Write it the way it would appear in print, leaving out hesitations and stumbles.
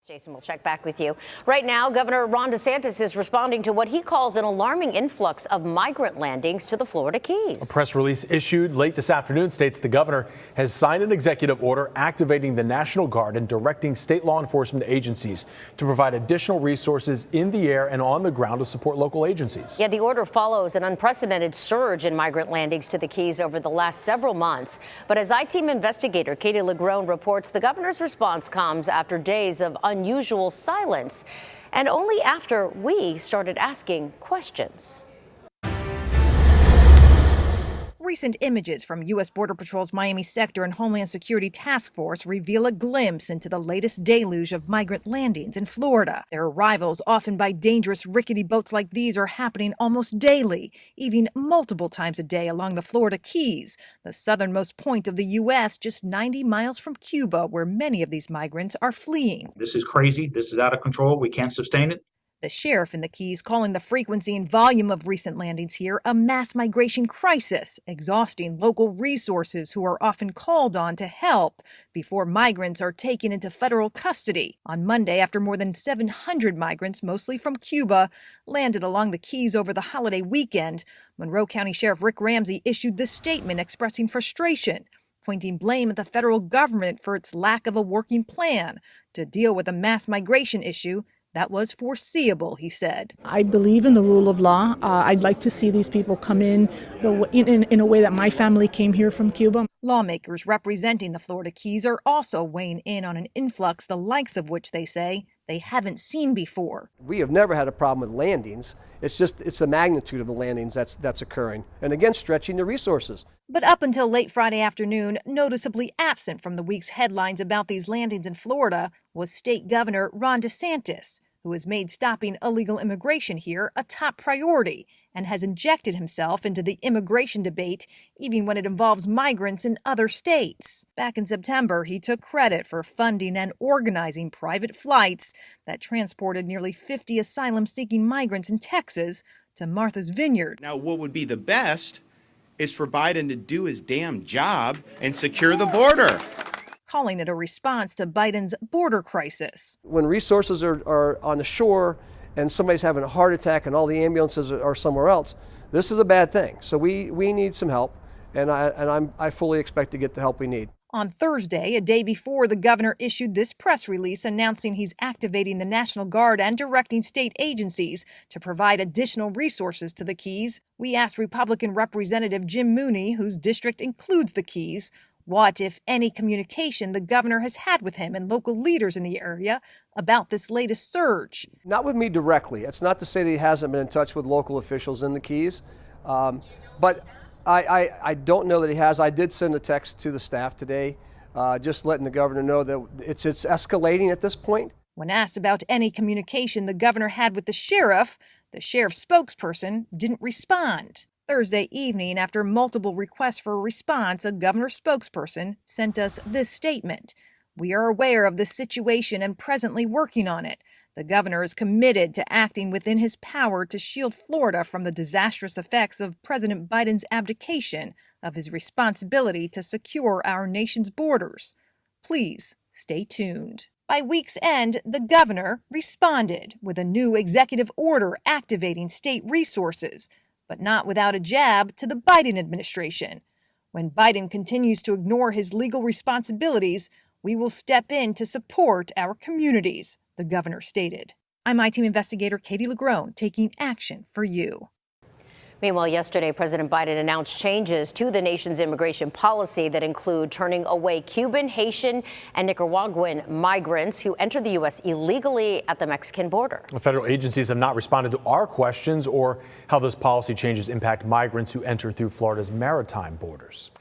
Jason, we'll check back with you. Right now, Governor Ron DeSantis is responding to what he calls an alarming influx of migrant landings to the Florida Keys. A press release issued late this afternoon states the governor has signed an executive order activating the National Guard and directing state law enforcement agencies to provide additional resources in the air and on the ground to support local agencies. Yeah, the order follows an unprecedented surge in migrant landings to the Keys over the last several months. But as I-Team investigator Katie Legrone reports, the governor's response comes after days of unusual silence, and only after we started asking questions. Recent images from U.S. Border Patrol's Miami Sector and Homeland Security Task Force reveal a glimpse into the latest deluge of migrant landings in Florida. Their arrivals, often by dangerous, rickety boats like these, are happening almost daily, even multiple times a day along the Florida Keys, the southernmost point of the U.S., just 90 miles from Cuba, where many of these migrants are fleeing. This is crazy. This is out of control. We can't sustain it. The sheriff in the Keys calling the frequency and volume of recent landings here a mass migration crisis, exhausting local resources who are often called on to help before migrants are taken into federal custody. On Monday, after more than 700 migrants, mostly from Cuba, landed along the Keys over the holiday weekend, Monroe County Sheriff Rick Ramsey issued this statement expressing frustration, pointing blame at the federal government for its lack of a working plan to deal with a mass migration issue that was foreseeable, he said. I believe in the rule of law. I'd like to see these people come in a way that my family came here from Cuba. Lawmakers representing the Florida Keys are also weighing in on an influx the likes of which they say they haven't seen before. We have never had a problem with landings. It's the magnitude of the landings that's occurring. And again, stretching the resources. But up until late Friday afternoon, noticeably absent from the week's headlines about these landings in Florida was State Governor Ron DeSantis, who has made stopping illegal immigration here a top priority and has injected himself into the immigration debate even when it involves migrants in other states. Back in September, he took credit for funding and organizing private flights that transported nearly 50 asylum-seeking migrants in Texas to Martha's Vineyard. Now, what would be the best is for Biden to do his damn job and secure the border. Calling it a response to Biden's border crisis. When resources are on the shore and somebody's having a heart attack and all the ambulances are somewhere else, this is a bad thing. So we need some help, and I fully expect to get the help we need. On Thursday, a day before the governor issued this press release announcing he's activating the National Guard and directing state agencies to provide additional resources to the Keys, we asked Republican Representative Jim Mooney, whose district includes the Keys, what, if any, communication the governor has had with him and local leaders in the area about this latest surge. Not with me directly. It's not to say that he hasn't been in touch with local officials in the Keys, but I don't know that he has. I did send a text to the staff today, just letting the governor know that it's escalating at this point. When asked about any communication the governor had with the sheriff's spokesperson didn't respond. Thursday evening, after multiple requests for a response, a governor's spokesperson sent us this statement. We are aware of this situation and presently working on it. The governor is committed to acting within his power to shield Florida from the disastrous effects of President Biden's abdication of his responsibility to secure our nation's borders. Please stay tuned. By week's end, the governor responded with a new executive order activating state resources, but not without a jab to the Biden administration. When Biden continues to ignore his legal responsibilities, we will step in to support our communities, the governor stated. I'm I-Team investigator Katie Legrone, taking action for you. Meanwhile, yesterday, President Biden announced changes to the nation's immigration policy that include turning away Cuban, Haitian, and Nicaraguan migrants who enter the U.S. illegally at the Mexican border. Federal agencies have not responded to our questions or how those policy changes impact migrants who enter through Florida's maritime borders.